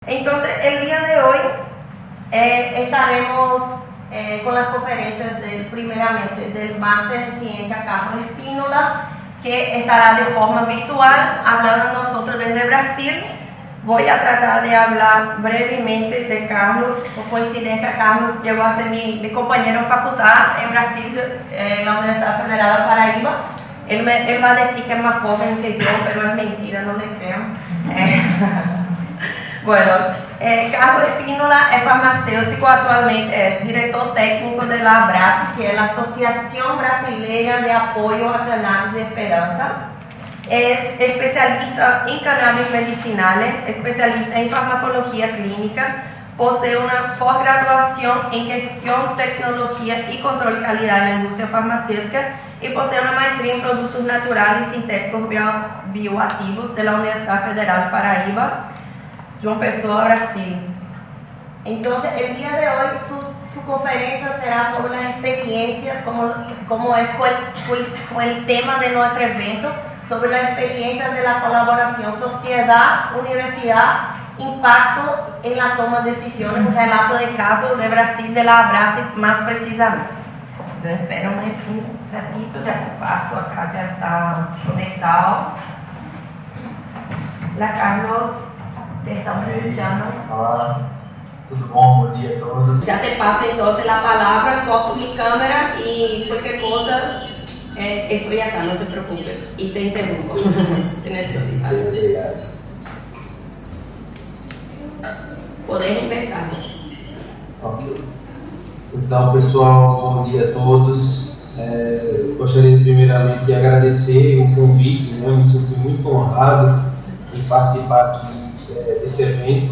Entonces, el día de hoy estaremos con las conferencias primeramente del Máster en Ciencia Carlos Espínola, que estará de forma virtual, hablando nosotros desde Brasil. Voy a tratar de hablar brevemente de Carlos. Por coincidencia, Carlos llegó a ser mi compañero en facultad en Brasil, en la Universidad Federal de Paraíba. Él va a decir que es más joven que yo, pero es mentira, no le creo. Bueno, Carlos Espínola es farmacéutico, actualmente es director técnico de la ABRACE, que es la Asociación Brasileira de Apoio a Cannabis de Esperanza. Es especialista en cannabis medicinales, especialista en farmacología clínica, posee una posgraduación en gestión, tecnología y control de calidad en la industria farmacéutica y posee una maestría en productos naturales y sintéticos bioactivos de la Universidad Federal de Paraíba, João Pessoa, Brasil. Entonces, el día de hoy su conferencia será sobre las experiencias, como es con el tema de nuestro evento, sobre las experiencias de la colaboración sociedad-universidad, impacto en la toma de decisiones, un relato de caso de Brasil, de la ABRACE más precisamente. Entonces, espérame un ratito, ya comparto, acá ya está conectado. La Carlos, te estamos escuchando. Olá, tudo bom? Bom dia a todos. Ya te paso entonces la palabra, corto mi cámara y cualquier cosa, estoy acá, no te preocupes, y te interrumpo si necesitas. Podemos empezar. Ok. Então, pessoal, bom dia a todos. Gostaria primeiramente de agradecer o convite, né? Eu me sinto muito honrado em participar aqui desse evento,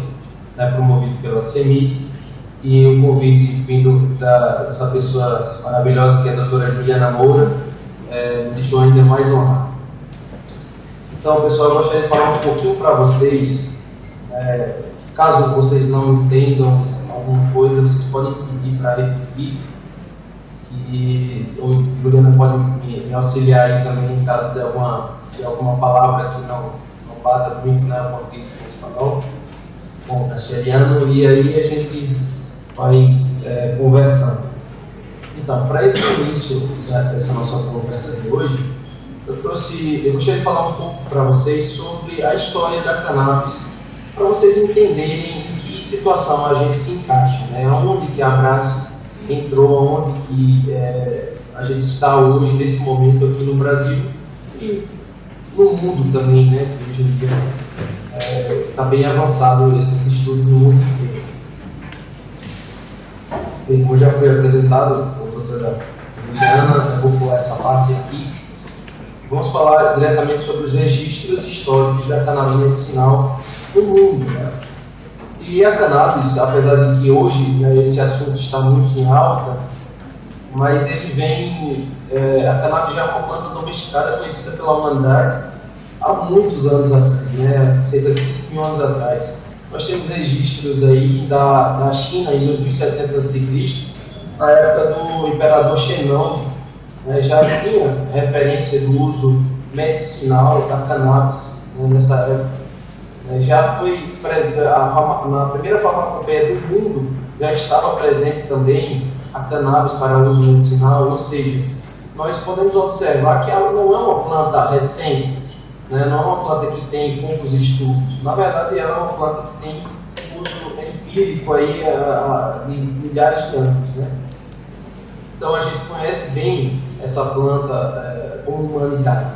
né, promovido pela CEMIT, e o convite vindo dessa pessoa maravilhosa que é a doutora Juliana Moura, me deixou ainda mais honrado. Então, pessoal, eu gostaria de falar um pouquinho para vocês, caso vocês não entendam alguma coisa, vocês podem pedir para repetir, e a Juliana pode me auxiliar aí também em caso de alguma palavra que não bata muito, né, o português com o espanhol, com o castelhano, e aí a gente vai conversando. Então, para esse início dessa nossa conversa de hoje, eu gostaria de falar um pouco para vocês sobre a história da cannabis, para vocês entenderem em que situação a gente se encaixa, né? Onde que a ABRACE entrou, onde que a gente está hoje, nesse momento aqui no Brasil e no mundo também, né? Hoje em dia está bem avançado esses estudos no mundo inteiro. Bem, como já foi apresentado pela doutora Juliana, eu vou pular essa parte aqui. Vamos falar diretamente sobre os registros históricos da cannabis medicinal no mundo, né? E a cannabis, apesar de que hoje, né, esse assunto está muito em alta, mas ele vem, a cannabis já é uma planta domesticada conhecida pela humanidade há muitos anos atrás, né, cerca de 5 mil anos atrás. Nós temos registros aí da China em 2700 a.C., na época do imperador Shennong, né, já tinha referência do uso medicinal da cannabis, né, nessa época. Já foi na primeira farmacopeia do mundo, já estava presente também a cannabis para uso medicinal, ou seja, nós podemos observar que ela não é uma planta recente, né? Não é uma planta que tem poucos estudos. Na verdade, ela é uma planta que tem uso empírico aí de milhares de anos, né? Então a gente conhece bem essa planta como humanidade,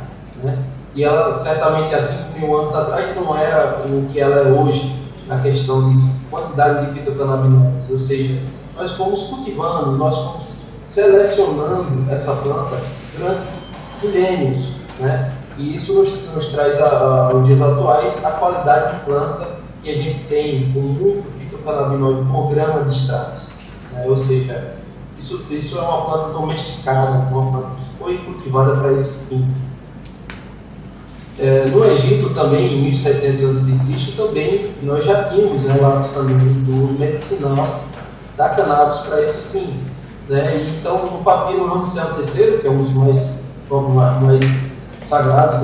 né? E ela, certamente, há 5 mil anos atrás, não era o que ela é hoje, na questão de quantidade de fitocannabinoides. Ou seja, nós fomos cultivando, nós fomos selecionando essa planta durante milênios, né? E isso nos traz, aos dias atuais, a qualidade de planta que a gente tem com muito fitocannabinoide por grama de extrato, né? Ou seja, isso é uma planta domesticada, uma planta que foi cultivada para esse fim. No Egito também, em 1700 a.C., também nós já tínhamos relatos também do uso medicinal da cannabis para esse fim, né? E então, no papiro Ramsés III, que é um dos mais sagrados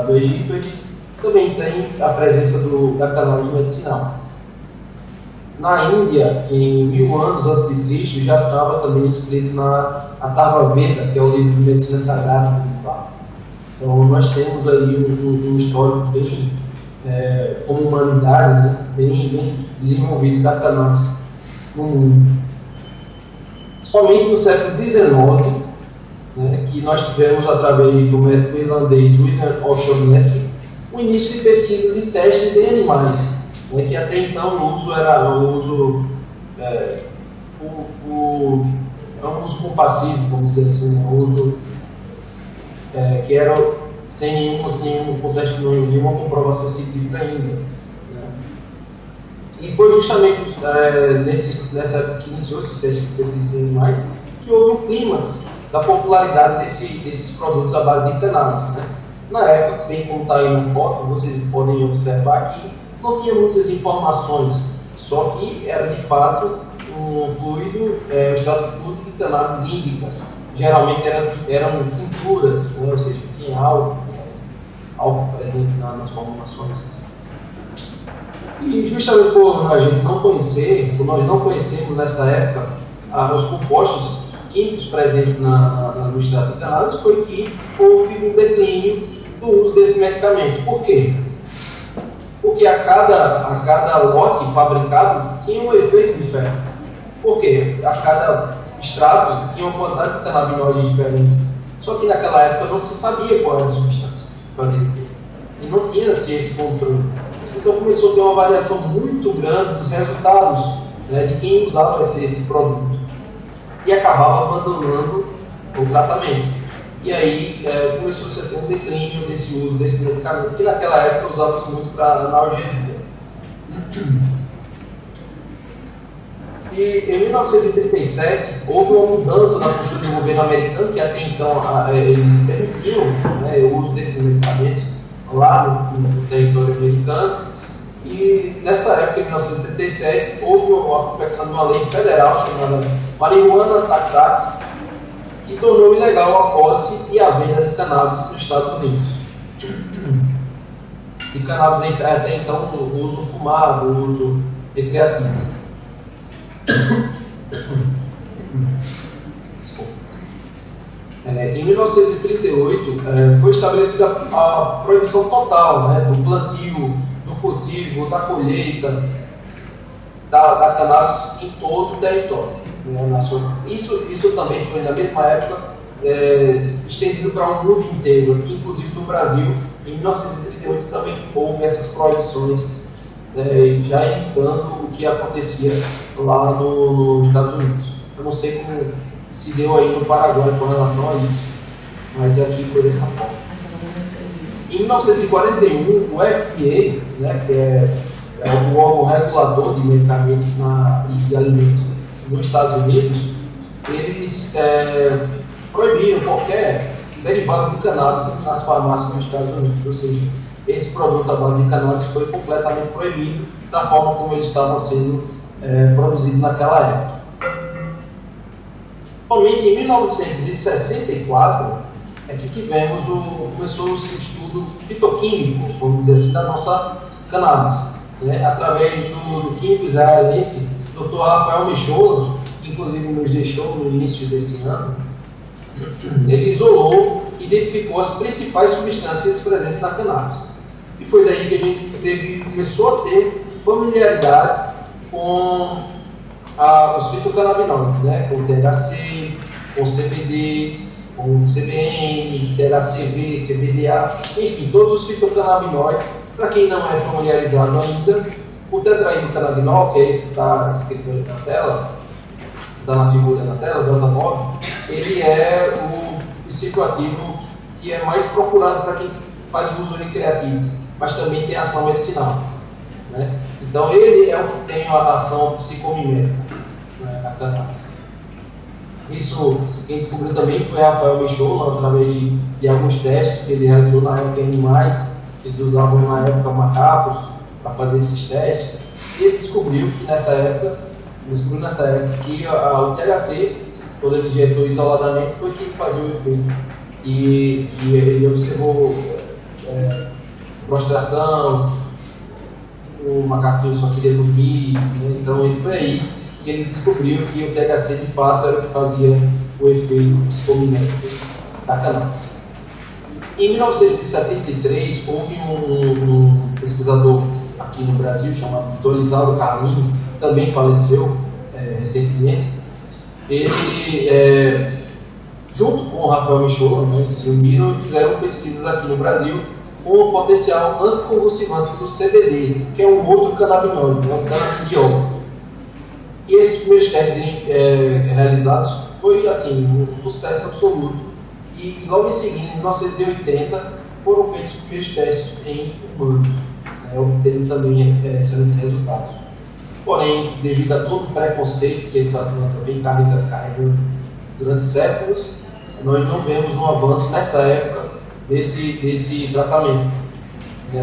do Egito, eles também têm a presença da cannabis medicinal. Na Índia, em 1000 anos antes de Cristo, já estava também escrito na Atharva Veda, que é o livro de medicina sagrada do Islã. Então nós temos aí um histórico bem, como humanidade, né, bem desenvolvido da cannabis no mundo. Somente no século XIX, né, que nós tivemos, através do médico irlandês William O'Shaughnessy, o início de pesquisas e testes em animais, né, que até então o uso era um uso compassivo, vamos dizer assim, um uso que era sem nenhum contexto, nenhuma comprovação científica ainda. Né. E foi justamente nessa época que iniciou esses testes de pesquisas em animais que houve um clímax da popularidade desses produtos à base de cannabis, né? Na época, bem como está aí na foto, vocês podem observar que não tinha muitas informações, só que era de fato um fluido, um extrato fluido de cannabis índica. Geralmente eram tinturas, né? Ou seja, tinha álcool presente nas formulações. E justamente por a gente não conhecer, por nós não conhecermos nessa época os compostos químicos presentes no extrato de cannabis, foi que houve um declínio do uso desse medicamento. Por quê? Porque a cada lote fabricado tinha um efeito diferente. Por quê? A cada extrato tinha uma quantidade de canabinoides diferente. Só que naquela época não se sabia qual era a substância que fazia efeito. E não tinha-se esse controle. Então começou a ter uma variação muito grande dos resultados, né, de quem usava esse produto. E acabava abandonando o tratamento. E aí começou-se a ter um declínio desse uso desse medicamento, que naquela época usava-se muito para analgesia. E em 1937 houve uma mudança na postura do governo americano, que até então eles permitiam, né, o uso desses medicamentos lá no território americano. E nessa época, em 1937, houve a confecção de uma lei federal chamada Marijuana Tax Act, que tornou ilegal a posse e a venda de cannabis nos Estados Unidos. E cannabis até então o uso fumado, o uso recreativo. Em 1938 foi estabelecida a proibição total, né, do plantio, do cultivo, da colheita da cannabis em todo o território, né, nacional. Isso também foi na mesma época estendido para o mundo inteiro, aqui, inclusive no Brasil. Em 1938 também houve essas proibições, já indicando o que acontecia lá nos Estados Unidos. Eu não sei como se deu aí no Paraguai com relação a isso, mas aqui foi dessa forma. Em 1941, o FDA, né, que é o órgão regulador de medicamentos e alimentos nos Estados Unidos, eles proibiram qualquer derivado de cannabis nas farmácias dos Estados Unidos. Ou seja, esse produto à base de cannabis foi completamente proibido da forma como eles estavam sendo produzidos naquela época. Somente em 1964 é que começou o estudo fitoquímico, vamos dizer assim, da nossa cannabis, né? Através do químico israelense Dr. Rafael Mechoulam, que inclusive nos deixou no início desse ano. Ele isolou e identificou as principais substâncias presentes na cannabis. E foi daí que a gente começou a ter familiaridade com os fitocannabinoides, né? Com o THC, com o CBD, com o CBN, THCV, CBDA, enfim, todos os fitocannabinoides. Para quem não é familiarizado ainda, o tetraidrocannabinol, que é esse que está escrito aí na tela, está na figura na tela, Delta 9, ele é o psicoativo que é mais procurado para quem faz uso recreativo, mas também tem ação medicinal, né? Então ele é o que tem a ação psicomimética, né, na cannabis. Isso quem descobriu também foi Rafael Mechoulam, através de alguns testes que ele realizou na época em animais. Eles usavam na época macacos para fazer esses testes. E ele descobriu nessa época que o THC, quando ele injetou isoladamente, foi que fazia o efeito. E ele observou prostração, macaquinho só queria dormir, né? Então foi aí que ele descobriu que o THC de fato era o que fazia o efeito psicomimético da cannabis. Em 1973, houve um pesquisador aqui no Brasil chamado Dorisaldo Carlini, também faleceu recentemente. Ele, junto com o Rafael Micholo, né, se uniram e fizeram pesquisas aqui no Brasil com o potencial anticonvulsivante do CBD, que é um outro canabinoide, um canabidiol. E esses primeiros testes realizados foi assim, um sucesso absoluto. E logo em seguida, em 1980, foram feitos os primeiros testes em humanos, obtendo também excelentes resultados. Porém, devido a todo o preconceito que essa planta vem carregando durante séculos, nós não vemos um avanço nessa época desse tratamento.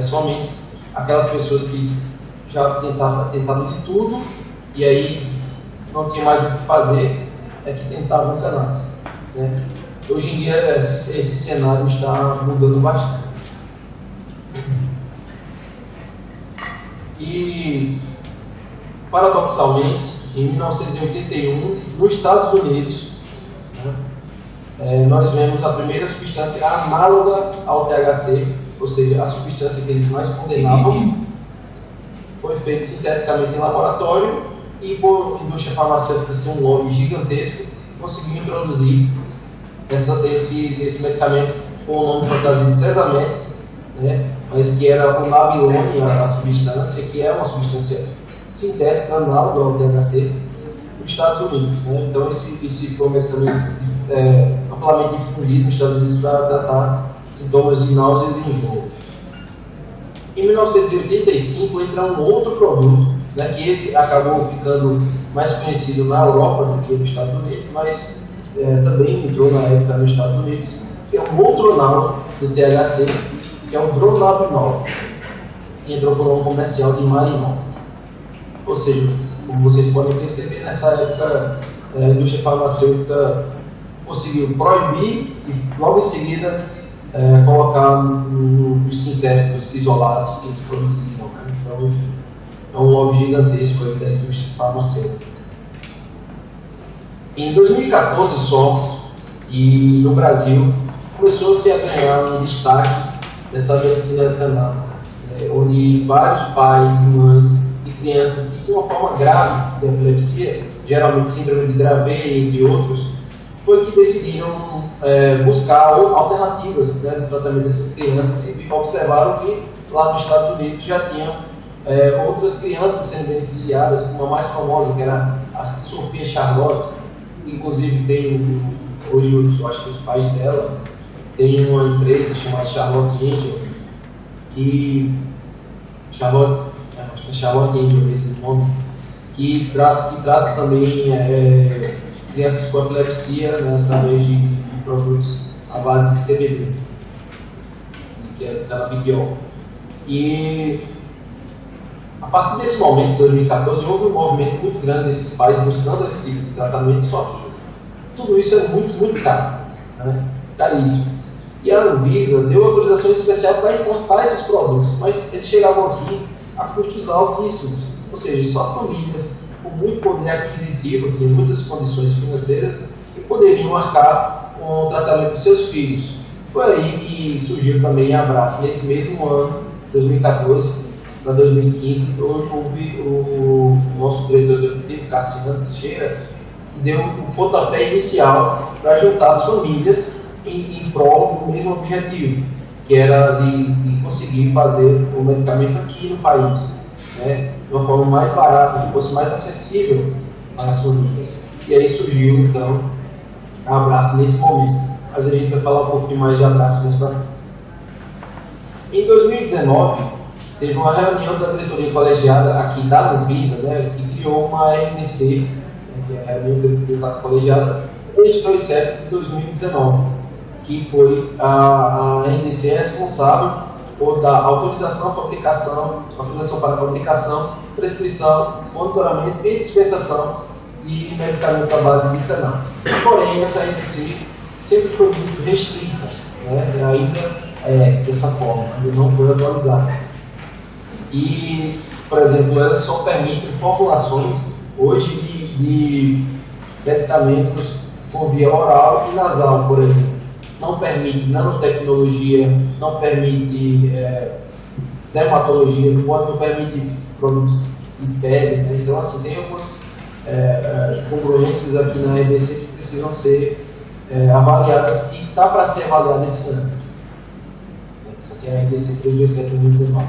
Somente aquelas pessoas que já tentaram de tudo e aí não tinha mais o que fazer, é que tentavam cannabis. Né? Hoje em dia esse cenário está mudando bastante. E, paradoxalmente, em 1981, nos Estados Unidos, nós vemos a primeira substância análoga ao THC, ou seja, a substância que eles mais condenavam, foi feita sinteticamente em laboratório e, por indústria farmacêutica ser um lobby gigantesco, conseguiu introduzir esse medicamento com o nome fantasia de Sesamet, né? Mas que era o Nabilone, a substância, que é uma substância sintética análoga ao THC, nos Estados Unidos. Né? Então esse foi um medicamento amplamente difundido nos Estados Unidos para tratar sintomas de náuseas e enjoos. Em 1985 entra um outro produto, né, que esse acabou ficando mais conhecido na Europa do que nos Estados Unidos, mas também entrou na época nos Estados Unidos, que é um outro análogo do THC, que é o Dronabinol, que entrou por um comercial de Marinol. Ou seja, como vocês podem perceber, nessa época a indústria farmacêutica conseguiu proibir e logo em seguida colocar nos sintéticos isolados que eles produziam. Né? Então, enfim, é um lobby gigantesco aí das indústrias farmacêuticas. Em 2014 só, e no Brasil, começou-se a ganhar um destaque dessa medicina canábica, onde vários pais e mães e crianças que têm uma forma grave de epilepsia, geralmente síndrome de Dravet, entre outros, foi que decidiram buscar alternativas, né, no tratamento dessas crianças e observaram que lá nos Estados Unidos já tinham outras crianças sendo beneficiadas, como a mais famosa, que era a Sofia Charlotte, que inclusive tem, hoje eu acho que os pais dela tem uma empresa chamada Charlotte Angel, que Charlotte Angel mesmo o nome, que trata também crianças com epilepsia, né, através de produtos à base de CBD, que é canabidiol. E a partir desse momento, de 2014, houve um movimento muito grande desses pais buscando esse tipo de tratamento, só que tudo isso é muito, muito caro, né? Caríssimo. E a Anvisa deu autorização especial para importar esses produtos, mas eles chegavam aqui a custos altíssimos, ou seja, só famílias com muito poder aquisitivo, tinham muitas condições financeiras e poderiam arcar com o tratamento de seus filhos. Foi aí que surgiu também a Abrace. Nesse mesmo ano, 2014 para 2015, houve o nosso diretor executivo, Cassiano Teixeira, que deu um pontapé inicial para juntar as famílias em prol do mesmo objetivo, que era de conseguir fazer o medicamento aqui no país, né, de uma forma mais barata, que fosse mais acessível às famílias. E aí surgiu, então, a Abrace nesse momento. Mas a gente vai falar um pouquinho mais de Abrace mais para frente. Em 2019, teve uma reunião da diretoria colegiada aqui da Anvisa, né, que criou uma RDC, que é a reunião da diretoria colegiada, 327 de 2019, que foi a RDC responsável por dar autorização para fabricação, prescrição, monitoramento e dispensação de medicamentos à base de cannabis. Porém, essa RDC sempre foi muito restrita, né, ainda dessa forma, ainda não foi atualizada. E, por exemplo, elas só permitem formulações hoje de medicamentos por via oral e nasal, por exemplo. Não permite nanotecnologia, não permite dermatologia, não permite produtos de pele, né? Então, assim, tem algumas congruências aqui na EDC que precisam ser avaliadas e está para ser avaliada esse ano. Essa aqui é a EDC 327-2019.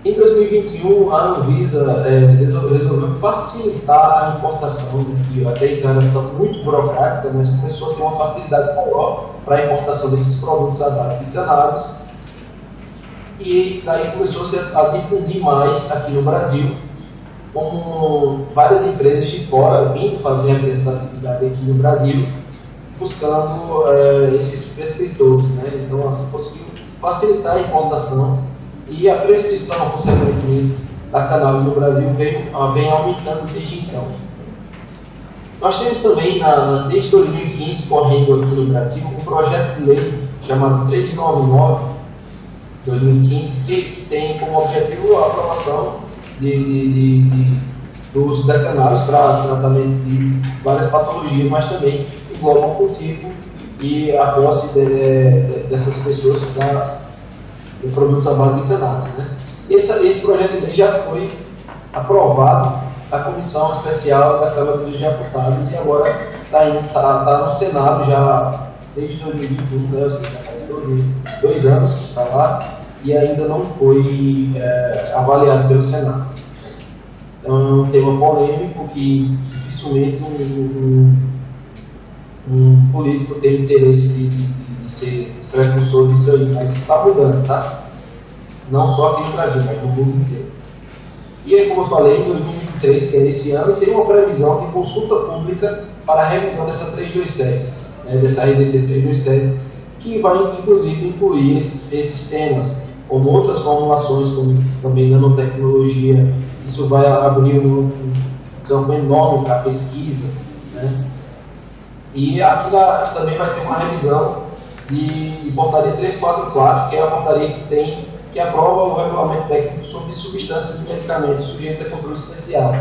Em 2021, a Anvisa resolveu facilitar a importação, que até então era muito burocrática, mas começou a ter uma facilidade maior para a importação desses produtos à base de cannabis. E daí começou-se a difundir mais aqui no Brasil, com várias empresas de fora vindo fazer a representatividade aqui no Brasil, buscando esses prescritores, né? Então, assim, conseguiu facilitar a importação e a prescrição, consequentemente, da cannabis no Brasil vem aumentando desde então. Nós temos também, desde 2015, correndo aqui no Brasil, um projeto de lei chamado 399/2015, que tem como objetivo a aprovação do uso da cannabis para tratamento de várias patologias, mas também engloba o cultivo e a posse dessas pessoas de produtos à base de cannabis, né? Esse projeto de lei já foi aprovado na Comissão Especial da Câmara dos Deputados e agora está no Senado já desde 2021, né? Ou seja, faz 2 anos que está lá e ainda não foi avaliado pelo Senado. Então é um tema polêmico que dificilmente um político tem interesse de ser precursor disso aí, mas está mudando, tá? Não só aqui no Brasil, mas no mundo inteiro. E aí, como eu falei, em 2023, que é esse ano, tem uma previsão de consulta pública para a revisão dessa 327, né, dessa RDC 327, que vai inclusive incluir esses temas, como outras formulações, como também nanotecnologia. Isso vai abrir um campo enorme para a pesquisa, né? E aqui também vai ter uma revisão de portaria 344, que é a portaria que aprova o regulamento técnico sobre substâncias e medicamentos sujeitos a controle especial.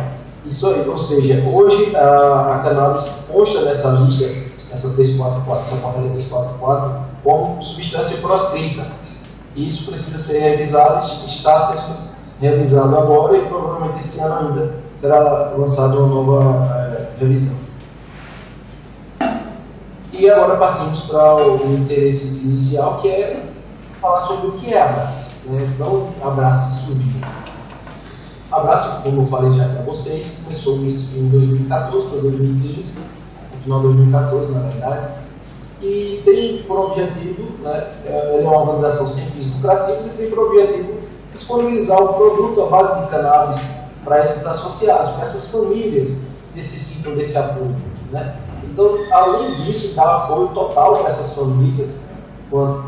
Isso aí, ou seja, hoje a cannabis consta nessa lista, essa portaria 344, como substância proscrita. Isso precisa ser revisado, está sendo revisado agora e provavelmente esse ano ainda será lançada uma nova revisão. E agora partimos para o interesse inicial, que é falar sobre o que é a Abrace, né? Não a Abrace surgiu. A Abrace, como eu falei já para vocês, começou em 2014 para 2015, no final de 2014, na verdade, e tem por objetivo, né, ela é uma organização sem fins lucrativos e tem por objetivo disponibilizar o produto à base de cannabis para esses associados, para essas famílias que necessitam desse apoio, né? Então, além disso, dá apoio total para essas famílias,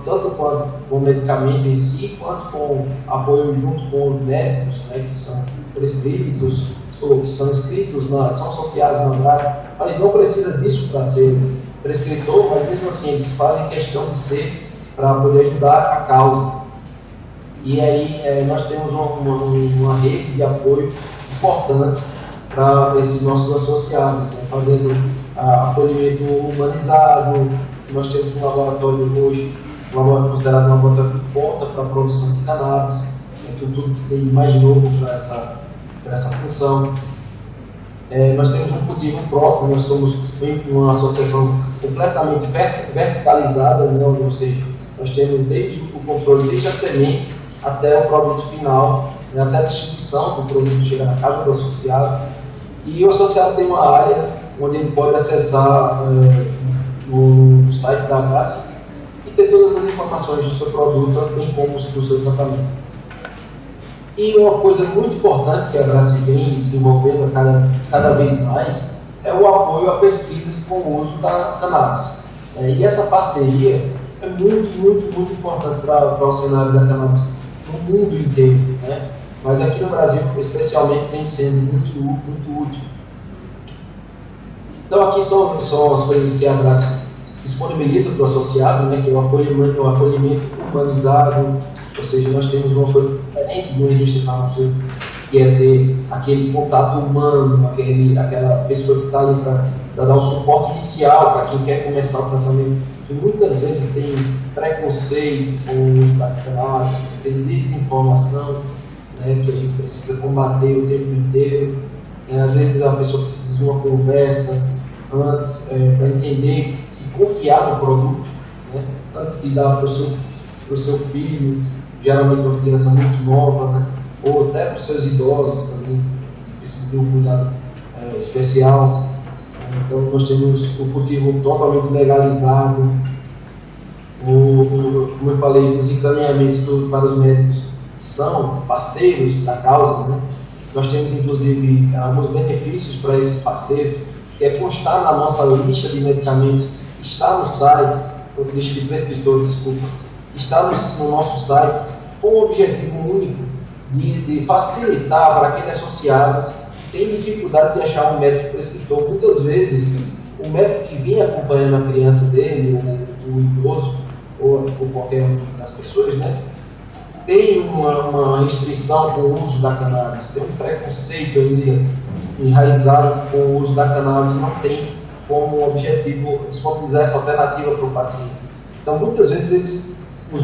tanto com o medicamento em si, quanto com apoio junto com os médicos, né, que são prescritos, ou que são inscritos, são associados na Abrace, mas não precisa disso para ser prescritor, mas mesmo assim eles fazem questão de ser para poder ajudar a causa. E aí nós temos uma rede de apoio importante para esses nossos associados, né, fazendo acolhimento humanizado. Nós temos um laboratório hoje, considerado um laboratório de ponta para a produção de cannabis, tudo que tem mais novo para essa função. Nós temos um cultivo próprio, nós somos uma associação completamente verticalizada, né? Ou seja, nós temos desde o controle, desde a semente até o produto final, né? Até a distribuição do produto chegar na casa do associado. E o associado tem uma área onde ele pode acessar no site da Abrace e ter todas as informações do seu produto, bem como do seu tratamento. E uma coisa muito importante que a Abrace vem desenvolvendo cada vez mais é o apoio a pesquisas com o uso da cannabis. E essa parceria é muito, muito, muito importante para o cenário da cannabis no mundo inteiro, né? Mas aqui no Brasil, especialmente, vem sendo muito útil. Então, aqui são as coisas que a Abrace disponibiliza para o associado, né? Que é o acolhimento humanizado, ou seja, nós temos uma coisa diferente de uma indústria farmacêutica, que é ter aquele contato humano, aquela pessoa que está ali para dar o suporte inicial para quem quer começar o tratamento, que muitas vezes tem preconceito com o uso da cannabis, tem desinformação, né, que a gente precisa combater o tempo inteiro. Às vezes a pessoa precisa de uma conversa antes para entender e confiar no produto, né, antes de dar para o seu filho, geralmente uma criança muito nova, né, ou até para os seus idosos também, que precisam de um cuidado especial. Então nós temos o cultivo totalmente legalizado, como eu falei, os encaminhamentos para os médicos que são parceiros da causa, né? Nós temos inclusive alguns benefícios para esses parceiros, que é constar na nossa lista de medicamentos, está no site, lista de prescritores, desculpa, está no nosso site, com o objetivo único de facilitar para aquele associado que tem dificuldade de achar um médico prescritor. Muitas vezes, o médico que vinha acompanhando a criança dele, o idoso, ou qualquer uma das pessoas, né, tem uma restrição com o uso da cannabis, tem um preconceito ainda enraizado com o uso da cannabis, não tem como objetivo disponibilizar essa alternativa para o paciente. Então, muitas vezes, os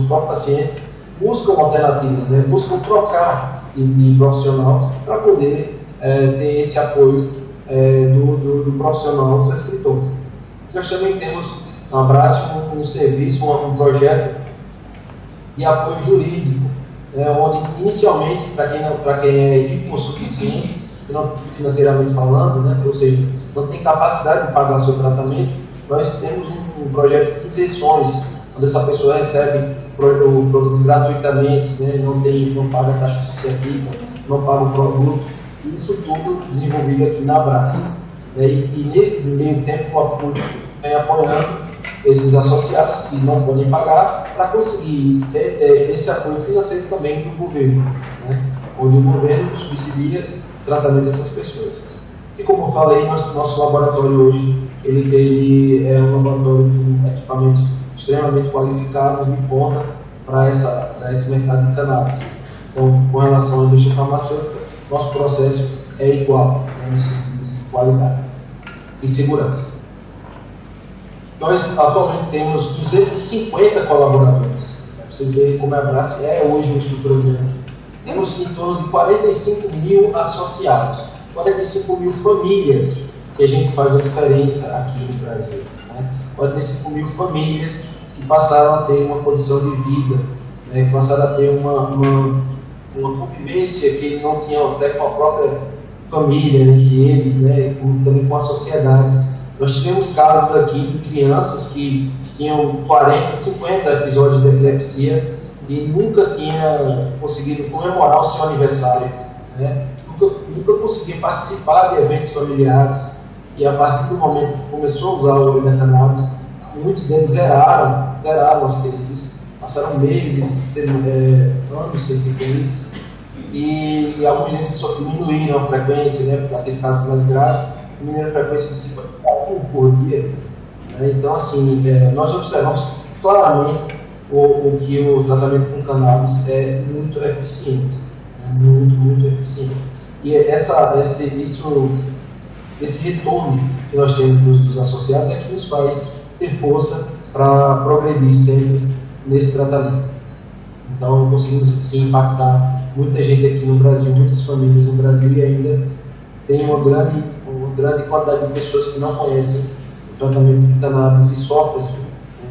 próprios pacientes buscam alternativas, né? Buscam trocar de profissional para poder ter esse apoio do profissional prescritor. Nós também temos na Abrace um serviço, um projeto de apoio jurídico, onde inicialmente, para quem é hipossuficiente, financeiramente falando, né? Ou seja, não tem capacidade de pagar o seu tratamento, nós temos um projeto de isenções, onde essa pessoa recebe o produto gratuitamente, né? Não paga a taxa associativa, não paga o produto, e isso tudo desenvolvido aqui na Abrace. E nesse meio tempo, o apoio vem apoiando esses associados que não podem pagar para conseguir ter esse apoio financeiro também do governo, né? Onde o governo subsidia o tratamento dessas pessoas. E como eu falei, nosso laboratório hoje ele é um laboratório com equipamentos extremamente qualificados de ponta para esse mercado de cannabis. Então, com relação à indústria farmacêutica, nosso processo é igual, né, no sentido de qualidade e segurança. Nós atualmente temos 250 colaboradores. Para vocês verem como a Abrace é hoje uma estrutura grande. Temos em torno de 45 mil associados, 45 mil famílias que a gente faz a diferença aqui no Brasil, né? 45 mil famílias que passaram a ter uma condição de vida, né? Que passaram a ter uma convivência que eles não tinham até com a própria família, entre eles, né? E também com a sociedade. Nós tivemos casos aqui de crianças que tinham 40, 50 episódios de epilepsia e nunca tinha conseguido comemorar o seu aniversário, né? Nunca conseguia participar de eventos familiares, e a partir do momento que começou a usar o óleo da cannabis, muitos deles zeraram as crises, passaram meses, anos sem ter crises, e alguns deles só diminuíram a frequência, né? Para aqueles casos mais graves, diminuíram a frequência de 51 por dia, né? Então, assim, nós observamos claramente que o tratamento com cannabis é muito eficiente, muito eficiente. E esse retorno que nós temos dos associados é que nos faz ter força para progredir sempre nesse tratamento. Então, conseguimos sim impactar muita gente aqui no Brasil, muitas famílias no Brasil, e ainda tem uma grande quantidade de pessoas que não conhecem o tratamento de cannabis e sofrem.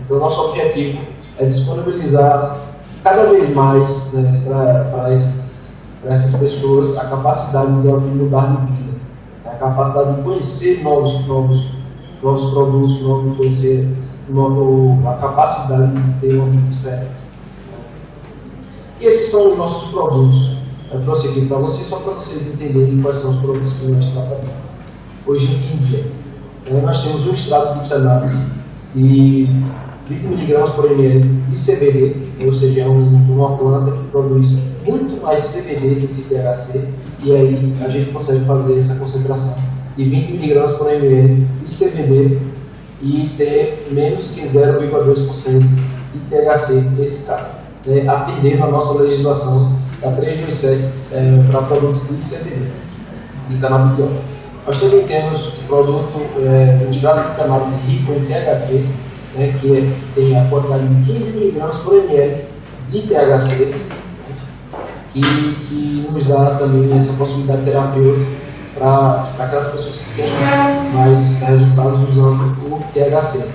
Então, nosso objetivo é disponibilizar cada vez mais, né, para essas pessoas a capacidade de mudar de vida, a capacidade de conhecer novos produtos, conhecer a capacidade de ter uma vida diferente. E esses são os nossos produtos. Eu trouxe aqui para vocês, só para vocês entenderem quais são os produtos que nós trabalhamos. Hoje em dia, nós temos um extrato de cannabis e 20 mg por ml de CBD, ou seja, é uma planta que produz muito mais CBD do que THC, e aí a gente consegue fazer essa concentração de 20 mg por ml de CBD e ter menos que 0,2% de THC nesse caso, né, atendendo a nossa legislação da 327 para produtos de CBD, de canabidiol. Nós também temos produto de extrato de cannabis rico em THC, né, que tem a quantidade de 15 mg por ml de THC, que nos dá também essa possibilidade terapêutica para aquelas pessoas que têm mais resultados usando o THC.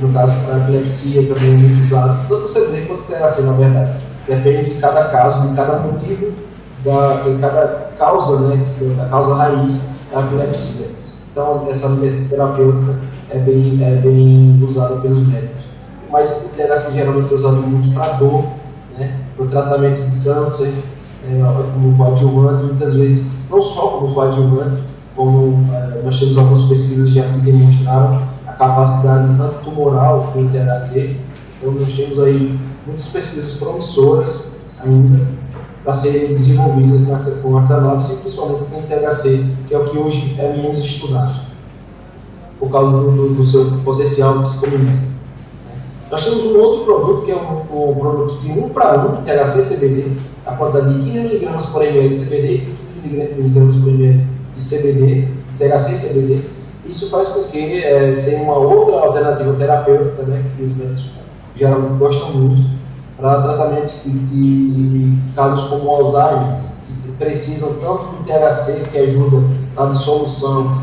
No caso, para epilepsia também é muito usado, tanto o CBD quanto o THC, na verdade. Depende de cada caso, de cada motivo, de cada causa, né, da causa raiz da epilepsia. Então, essa terapêutica é bem usada pelos médicos. Mas o THC geralmente é usado muito para dor, né, para o tratamento de câncer, como coadjuvante, muitas vezes, não só como coadjuvante, como nós temos algumas pesquisas já que demonstraram a capacidade antitumoral com o THC. Então, nós temos aí muitas pesquisas promissoras ainda para serem desenvolvidas com a cannabis e principalmente com o THC, que é o que hoje é menos estudado, por causa do seu potencial psicomimético. Nós temos um outro produto, que é um produto de 1 para 1, THC e CBD, a quantidade de 15 mg por ml de CBD e 15 mg por ml de CBD, THC e CBD. Isso faz com que tenha uma outra alternativa terapêutica, né, que os médicos geralmente gostam muito, para tratamentos de casos como Alzheimer, que precisam tanto do THC, que ajuda na dissolução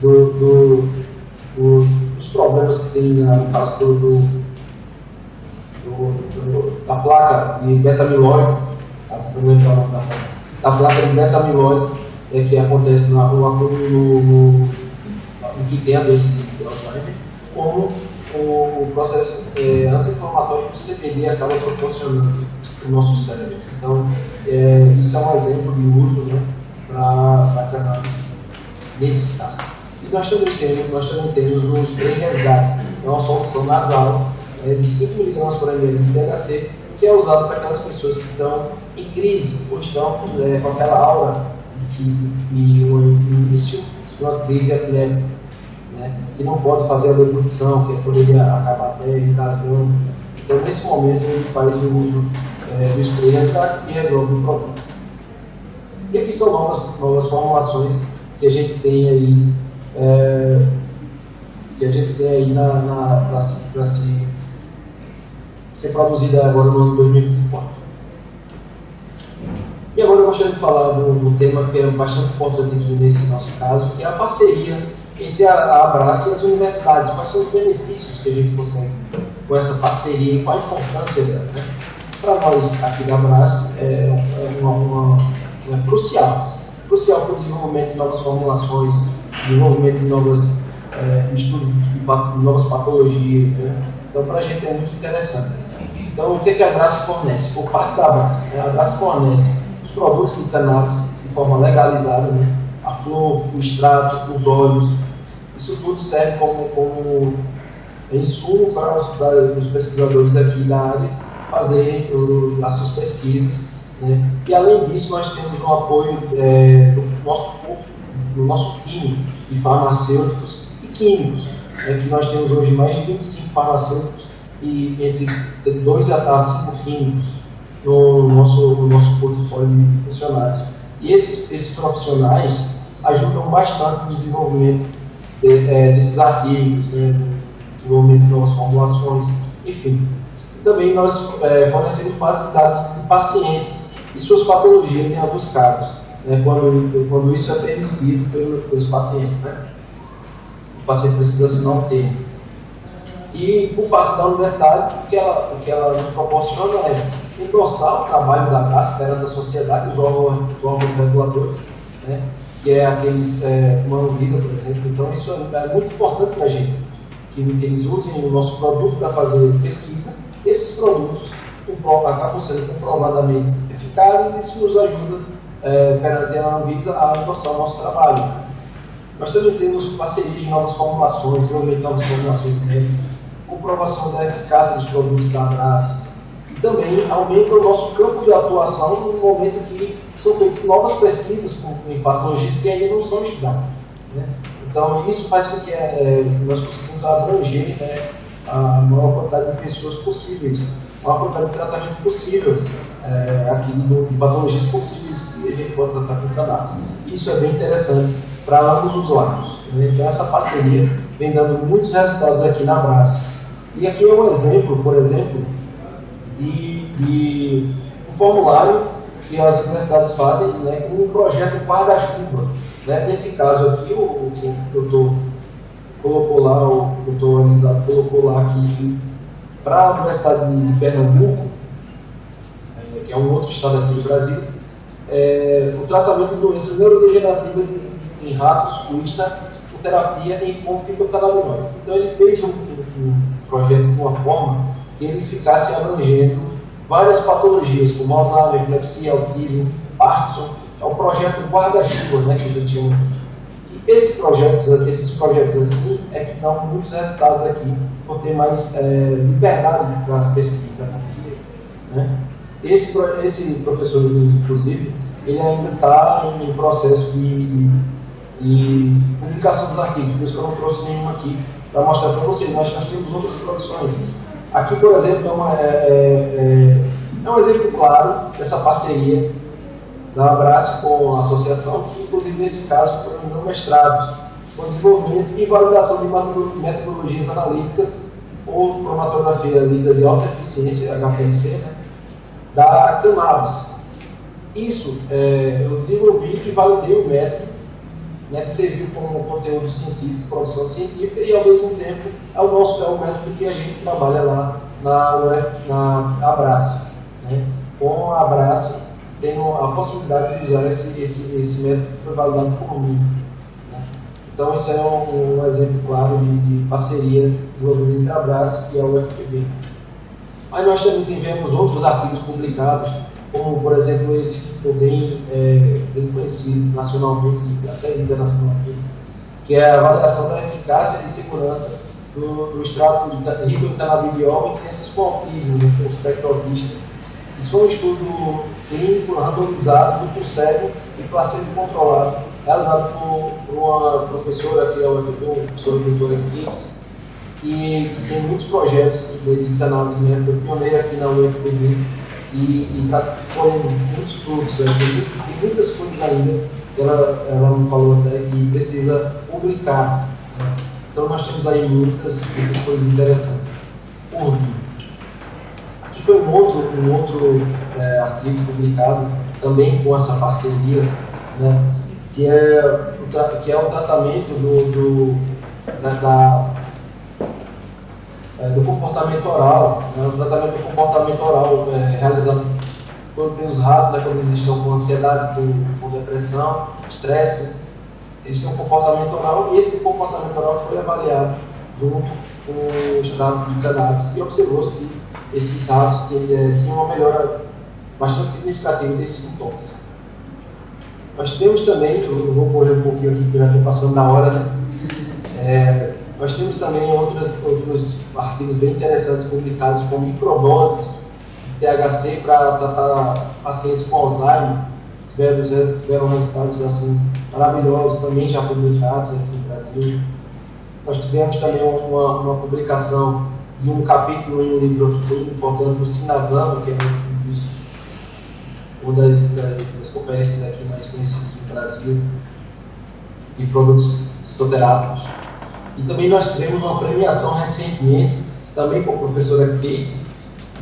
dos problemas que tem no caso da placa de beta-amiloide, da placa de beta-amiloide, que acontece no que tem a doença de Alzheimer, como o processo anti-inflamatório que o CBD acaba proporcionando no nosso cérebro. Então, isso é um exemplo de uso, né, para cannabis nesses casos. E nós também temos o spray resgate, é uma solução nasal de 5 mg por ml de THC, que é usado para aquelas pessoas que estão em crise ou estão com aquela aura de início de uma crise epiléptica, né, que não pode fazer a deglutição, que poderia acabar até engasgando. Então, nesse momento, ele faz o uso do spray resgate e resolve o problema. E aqui são novas formulações que a gente tem aí, para ser produzida agora no ano 2024. E agora eu gostaria de falar do tema que é bastante importante aqui nesse nosso caso, que é a parceria entre a Abrace e as universidades. Quais são os benefícios que a gente consegue com essa parceria e qual a importância dela, né? Para nós aqui da Abrace é crucial para o desenvolvimento de novas formulações, desenvolvimento de novos estudos de novas patologias, né? Então, para a gente é muito interessante. Então, o que a Abrace fornece? Por parte da Abrace, né? A Abrace fornece os produtos de cannabis de forma legalizada, né? A flor, o extrato, os óleos. Isso tudo serve como insumo para os pesquisadores aqui da área fazerem as suas pesquisas, né? E, além disso, nós temos o apoio do nosso time de farmacêuticos e químicos, que nós temos hoje mais de 25 farmacêuticos e entre 2 a 5 químicos no nosso portfólio de funcionários. E esses profissionais ajudam bastante no desenvolvimento desses artigos, né, no desenvolvimento de novas formulações, enfim. Também nós fornecemos bases de dados de pacientes e suas patologias em alguns casos, né, quando isso é permitido pelos pacientes, né? O paciente precisa assinar um termo. E, por parte da universidade, o que ela nos proporciona é endossar o trabalho da Abrace perante a sociedade, os órgãos reguladores, né, que é aqueles, como a Anvisa, por exemplo. Então, isso é muito importante para a gente, que eles usem o nosso produto para fazer pesquisa. Esses produtos acabam sendo comprovadamente eficazes e isso nos ajuda, perante a Anvisa, a endossar o nosso trabalho. Nós também temos parcerias de novas formulações, desenvolvimento de novas formulações médicas, comprovação da eficácia dos produtos da Abrace, e também aumenta o nosso campo de atuação no momento que são feitas novas pesquisas em patologias que ainda não são estudadas, né? Então, isso faz com que nós conseguimos abranger, né, a maior quantidade de pessoas possíveis, a maior quantidade de tratamento possível, aqui de patologias possíveis que a gente pode tratar com cannabis. Isso é bem interessante para ambos os lados. Né? Então, essa parceria vem dando muitos resultados aqui na Abrace. E aqui é um exemplo, por exemplo, de um formulário que as universidades fazem, né, com um projeto guarda-chuva. Né? Nesse caso aqui, o doutor colocou lá, o doutor Anizado colocou lá que para a Universidade de Pernambuco, que é um outro estado aqui do Brasil, o tratamento de doenças neurodegenerativas em ratos custa com terapia com fitocannabinoides. Então ele fez um projeto de uma forma que ele ficasse abrangendo várias patologias, como Alzheimer, epilepsia, autismo, Parkinson. É um projeto guarda-chuva, né, que a gente chama. E esses projetos assim é que dão muitos resultados aqui, por ter mais liberdade para as pesquisas acontecerem. Né? Esse professor, inclusive, ele ainda está em processo de publicação dos artigos, por isso que eu não trouxe nenhum aqui para mostrar para vocês, mas nós temos outras produções. Aqui, por exemplo, é um exemplo claro dessa parceria da Abrace com a associação, que inclusive nesse caso foi um mestrado, com desenvolvimento e validação de metodologias analíticas ou cromatografia líquida de alta eficiência, HPLC, né, da cannabis. Isso eu desenvolvi e validei o método, né, que serviu como conteúdo científico, produção científica, e ao mesmo tempo é o método que a gente trabalha lá na Abrace. Né? Com a Abrace, tendo a possibilidade de usar esse método que foi validado por mim. Né? Então, esse é um exemplo claro de parceria envolvida entre a Abrace e a UFPB. Mas nós também tivemos outros artigos publicados, como, por exemplo, esse que ficou bem conhecido nacionalmente e até internacionalmente, que é a avaliação da eficácia e segurança do extrato de ribocannabidiol em crianças com autismo, né, com espectro autista. Isso foi um estudo clínico randomizado, duplo cego e placebo controlado, realizado por uma professora aqui da UFPB, uma professora doutora Kate, que tem muitos projetos de cannabis, né? Foi pioneira aqui na UFPB e está colhendo muitos frutos, né? Tem muitas coisas ainda que ela me falou até que precisa publicar. Né? Então nós temos aí muitas coisas interessantes por vir. Aqui foi um outro artigo publicado também com essa parceria, né? que é o tratamento do comportamento oral, né? O tratamento do comportamento oral realizado pelos ratos, né? Quando eles estão com ansiedade, com depressão, estresse, eles têm um comportamento oral, e esse comportamento oral foi avaliado junto com o extrato de cannabis e observou-se que esses ratos tinham uma melhora bastante significativa desses sintomas. Nós tivemos também, eu vou correr um pouquinho aqui, porque já estou passando da hora, né? Nós temos também outros artigos bem interessantes publicados com microdoses de THC para tratar pacientes com Alzheimer. Tiveram resultados assim, maravilhosos, também já publicados aqui no Brasil. Nós tivemos também uma publicação de um capítulo em um livro aqui muito importante do Sinazama, que é uma das conferências aqui mais conhecidas do Brasil, de produtos fitoterápicos. E também nós tivemos uma premiação recentemente, também com a professora Kate,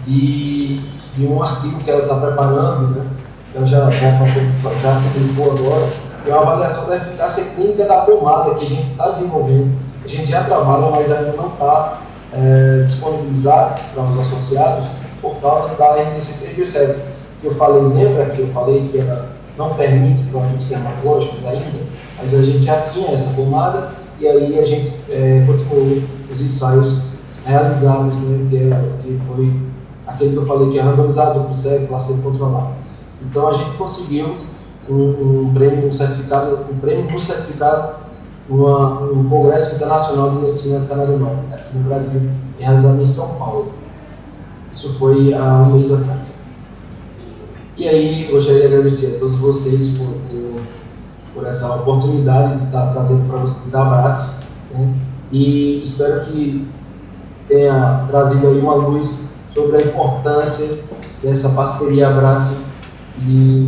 de um artigo que ela está preparando, né? Ela já publicou agora, que é uma avaliação da eficácia clínica da pomada que a gente está desenvolvendo. A gente já trabalha, mas ainda não está disponibilizado para os associados por causa da RDC 327, que eu falei, lembra que eu falei que ela não permite produtos dermatológicos ainda, mas a gente já tinha essa pomada. E aí a gente continuou os ensaios realizados, né, que foi aquele que eu falei que é randomizado, duplo cego, placebo controlado. Então a gente conseguiu um prêmio por certificado no Congresso Internacional de Medicina Cannabinoide, aqui no Brasil, realizado em São Paulo. Isso foi há um mês atrás. E aí eu gostaria de agradecer a todos vocês por essa oportunidade de estar trazendo para vocês da Abrace, né? E espero que tenha trazido aí uma luz sobre a importância dessa parceria Abrace e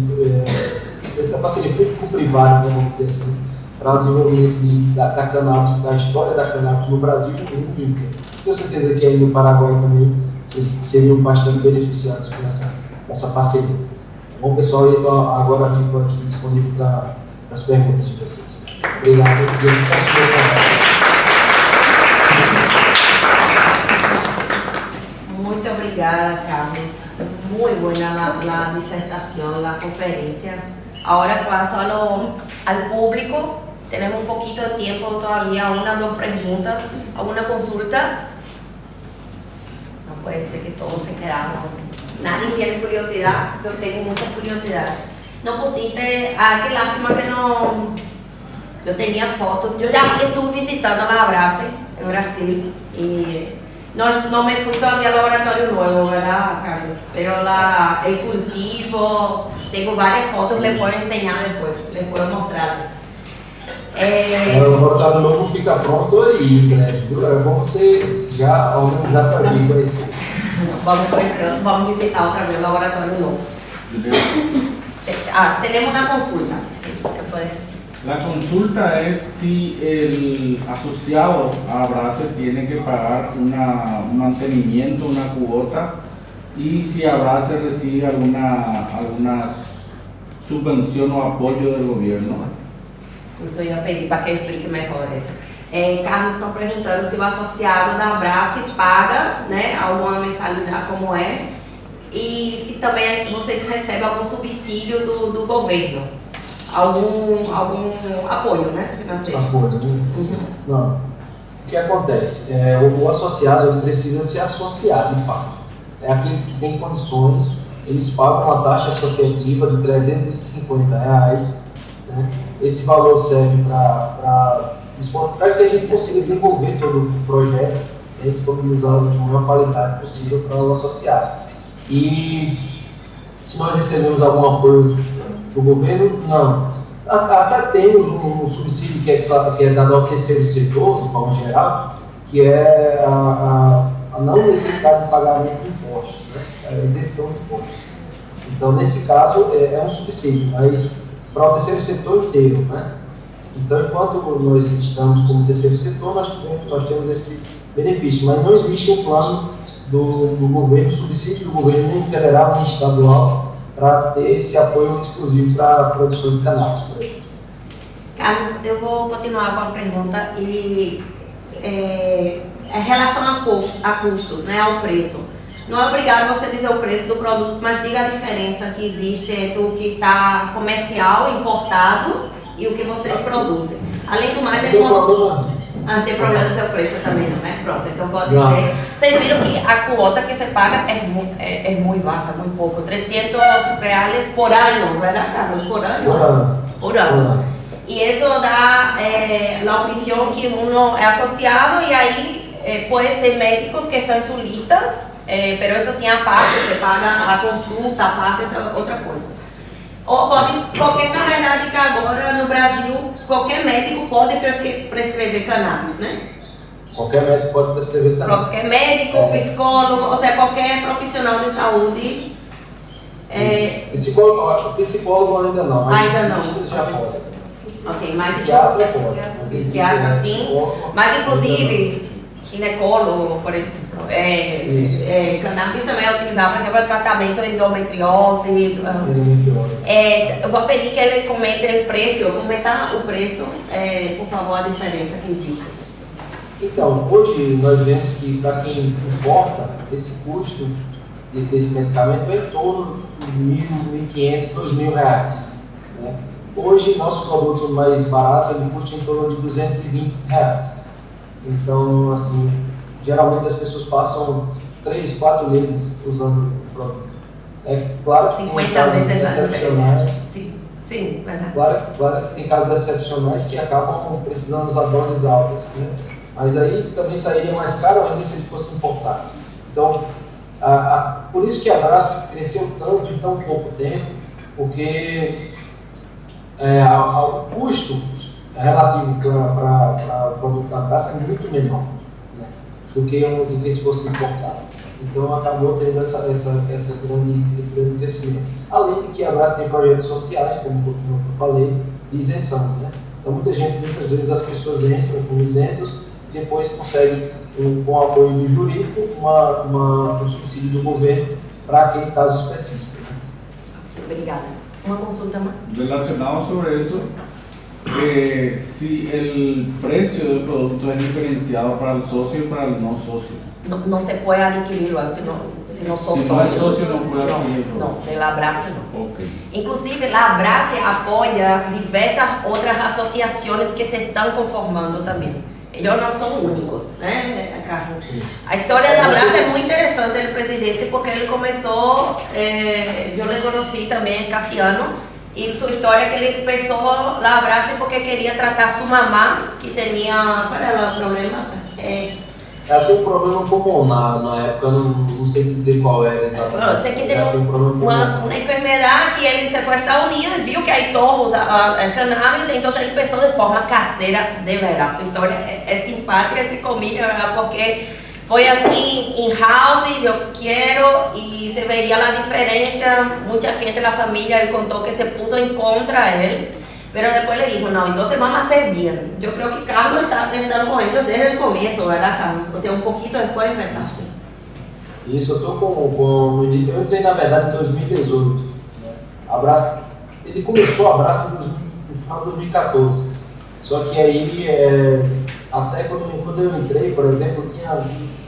essa parceria público-privada, né, vamos dizer assim, para o desenvolvimento da cannabis, da história da cannabis no Brasil e no mundo inteiro. Tenho certeza que aí no Paraguai também eles seriam bastante beneficiados com essa parceria. Bom, pessoal, então agora fico aqui disponível para as perguntas de vocês. Obrigado. Muito obrigada, Carlos. Muy buena la disertación, la conferencia. Ahora paso al público. Tenemos un poquito de tiempo todavía, una o dos preguntas, alguna consulta. No puede ser que todos se quedaron. Nadie tiene curiosidad, yo tengo muchas curiosidades. No pusiste, qué lástima que no, yo tenía fotos. Yo ya estuve visitando la Abrace en Brasil y no me fui todavía al laboratorio nuevo, ¿verdad, Carlos? Pero el cultivo, tengo varias fotos, les puedo enseñar después, les puedo mostrar. O laboratório novo fica pronto aí, né? É bom você já organizar para vir conhecer. Vamos visitar otra vez el laboratorio nuevo. Tenemos una consulta. Sí, ¿te puedes decir? La consulta es si el asociado a Abrace tiene que pagar un mantenimiento, una cuota, y si Abrace recibe alguna subvención o apoyo del gobierno. Justo ia pedir para que explique melhor essa. Carlos está perguntando se o associado da Abrace paga, né, alguma mensalidade como é, e se também vocês recebem algum subsídio do governo, algum apoio, né, financeiro. Apoio, né? Não. O que acontece? O associado ele precisa se associar, de fato. Aqueles que têm condições, eles pagam uma taxa associativa de R$350, né? Esse valor serve para que a gente consiga desenvolver todo o projeto, disponibilizando de maior qualidade possível para o associado. E se nós recebemos algum apoio do governo, não. Até temos um subsídio que é dado ao terceiro setor, de forma geral, que é a não necessidade de pagamento de impostos, né? A isenção de impostos. Então, nesse caso, é um subsídio, mas para o terceiro setor inteiro, né? Então, enquanto nós estamos como terceiro setor, nós temos esse benefício, mas não existe um plano do governo, subsídio do governo, nem federal, nem estadual, para ter esse apoio exclusivo para a produção de cannabis, por exemplo. Carlos, eu vou continuar com a pergunta e em relação a custos, né, ao preço. Não é obrigado você dizer o preço do produto, mas diga a diferença que existe entre o que está comercial, importado, e o que vocês produzem. Além do mais, não tem problema. Não tem problema no seu preço também, não, né? Pronto, então pode dizer. Vocês viram que a cuota que se paga é muito baixa, muito pouco. R$300 por ano, ¿verdad, Carlos? Por ano. Por ano. E isso dá a opção que uno é associado e aí pode ser médicos que estão em sua lista, pero isso assim, a parte, você paga a consulta, a parte, essa é outra coisa. Ou pode, na verdade, que agora no Brasil, qualquer médico pode prescrever cannabis, né? Qualquer médico pode prescrever cannabis. Qualquer médico, psicólogo, ou seja, qualquer profissional de saúde. Psicólogo ainda não. Ainda não. Já pode. Ok, mas psiquiatra pode. Psiquiatra sim, mas inclusive ginecólogo, por exemplo. Cannabis também é utilizado para o tratamento de endometriose. Eu vou pedir que ele comente o preço, comentar o preço, por favor, a diferença que existe. Então, hoje nós vemos que para quem importa, esse custo desse medicamento é em torno de R$1.500, R$2.000. Né? Hoje, nosso produto mais barato ele custa em torno de R$220. Então, assim, geralmente as pessoas passam 3, 4 meses usando o produto. É claro que tem casos excepcionais. Sim, verdade. Claro que tem casos excepcionais que acabam precisando usar doses altas, né? Mas aí também sairia mais caro ainda se ele fosse importado. Então, por isso que a Abrace cresceu tanto em tão pouco tempo, porque o custo relativo para o produto da Abrace é muito menor. Né? do que se fosse importado. Então acabou tendo essa grande crescimento. Além de que a Abraço tem projetos sociais, como eu falei, de isenção, né? Então muitas vezes as pessoas entram como isentos e depois conseguem, com o apoio do jurídico, um subsídio do governo para aquele caso específico. Obrigada. Uma consulta mais? Relacionado sobre eso, si el precio del producto es diferenciado para el socio y para el no socio. No se puede adquirirlo si no sos Si socio. no es socio no puede adquirirlo. No, de la Abrace no. Okay. Inclusive, la Abrace apoya diversas otras asociaciones que se están conformando también. Ellos no son únicos, né, Carlos? A história da Abrace é muito interessante, ele presidente, porque ele começou, eu le conocí também, Cassiano, e sua história é que ele começou a Abrace porque queria tratar sua mamá, que tinha, qual era o problema? Ela tinha um problema pulmonar na época, eu não sei te dizer qual era exatamente. Eu sei que teve uma enfermedade que ele se foi a Estados Unidos e viu que aí todos usavam cannabis, então ele pensou de forma caseira, de verdade. Sua história é simpática, entre comillas, porque foi assim, in-house, eu quero, e se veía a diferença. Muita gente da família, ele contou que se puso em contra ele. Pero después le dijo, no, entonces vamos a hacer bien. Yo creo que Carlos está con ellos desde el comienzo, ¿verdad, Carlos? O sea, un poquito después de empezar. Isso, eu estou com eu entrei na verdade em 2018. Né? Abraço, ele começou a Abraço no final de 2014. Só que aí, até quando eu entrei, por exemplo,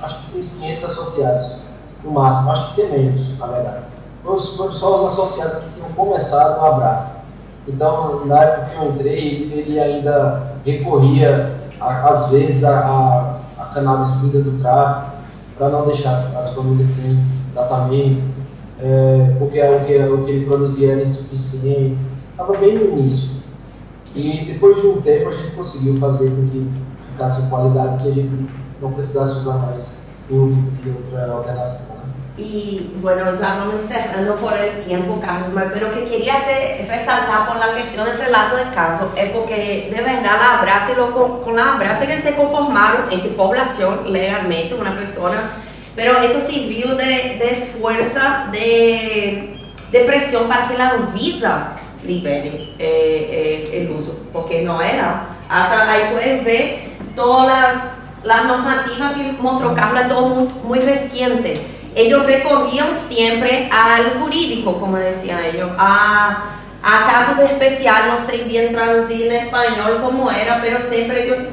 acho que tinha uns 500 associados, no máximo, acho que tinha menos, na verdade. Foram só os associados que tinham começado no Abraço. Então, na época que eu entrei, ele ainda recorria, às vezes, a cannabis vinda do tráfico, para não deixar as famílias sem tratamento, porque o que ele produzia era insuficiente. Estava bem no início. E depois de um tempo, a gente conseguiu fazer com que ficasse em qualidade, que a gente não precisasse usar mais de outra alternativa. Y bueno, ya vamos cerrando por el tiempo, Carlos, pero que quería resaltar por la cuestión del relato de caso es porque de verdad la Abrace, con la Abrace que se conformaron entre población legalmente, una persona, pero eso sirvió de fuerza, de presión para que la Anvisa libere el uso, porque no era. Hasta ahí pueden ver todas las normativas que mostró Carla, todo muy reciente. Ellos recorrían siempre al jurídico, como decían ellos, a casos especiales, no sé bien traducir en español cómo era, pero siempre ellos,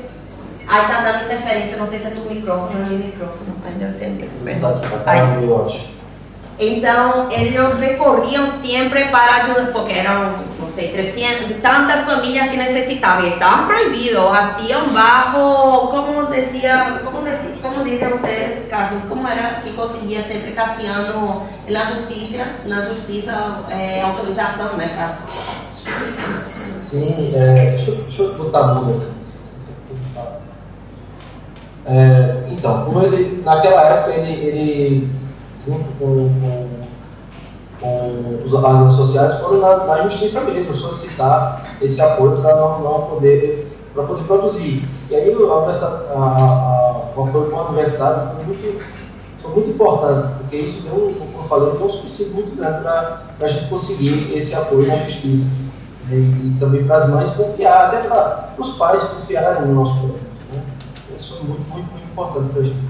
ahí está dando interferencia, no sé si es tu micrófono o mi micrófono, ahí debe ser bien, perdón. Então, eles recorriam sempre para ajudar, porque eram, não sei, 300, tantas famílias que necessitavam, e estavam proibidos, haciam bajo, como dizem vocês, Carlos, como era que conseguia sempre Cassiano na justiça, autorização, né, Carlos? Sim, deixa eu botar a muda aqui. Então, como ele, naquela época, ele junto com os associados, foram na justiça mesmo, solicitar esse apoio para poder produzir. E aí o apoio com a universidade foi muito importante, porque isso deu, como eu falei, deu um subsídio muito grande para a gente conseguir esse apoio na justiça. E também para as mães confiar, até para os pais confiarem no nosso projeto. Né? Isso foi muito, muito, muito importante para a gente.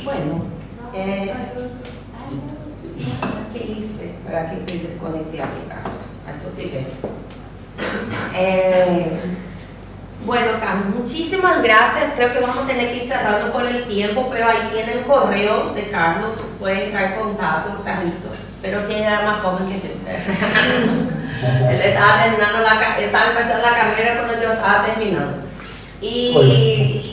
Bueno. ¿Qué hice? Para que te desconecte aquí, Carlos. Aquí te veo. Bueno, Carlos, muchísimas gracias. Creo que vamos a tener que ir cerrando por el tiempo, pero ahí tiene el correo de Carlos. Pueden entrar en contacto, Carlitos. Pero si era más joven que yo. Él estaba terminando estaba empezando la carrera cuando yo estaba terminando. Y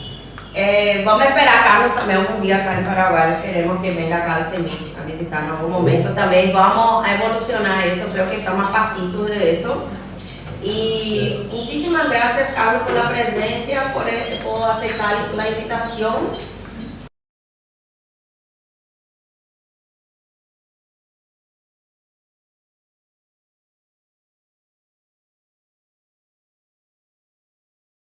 vamos a esperar a Carlos também algum dia acá em Paraguay. Queremos que venga acá al CEMIC a visitar en algún momento también. Vamos a evolucionar eso, creo que estamos a pasitos de eso. Y muchísimas gracias, Carlos, por la presencia, por aceptar la invitación.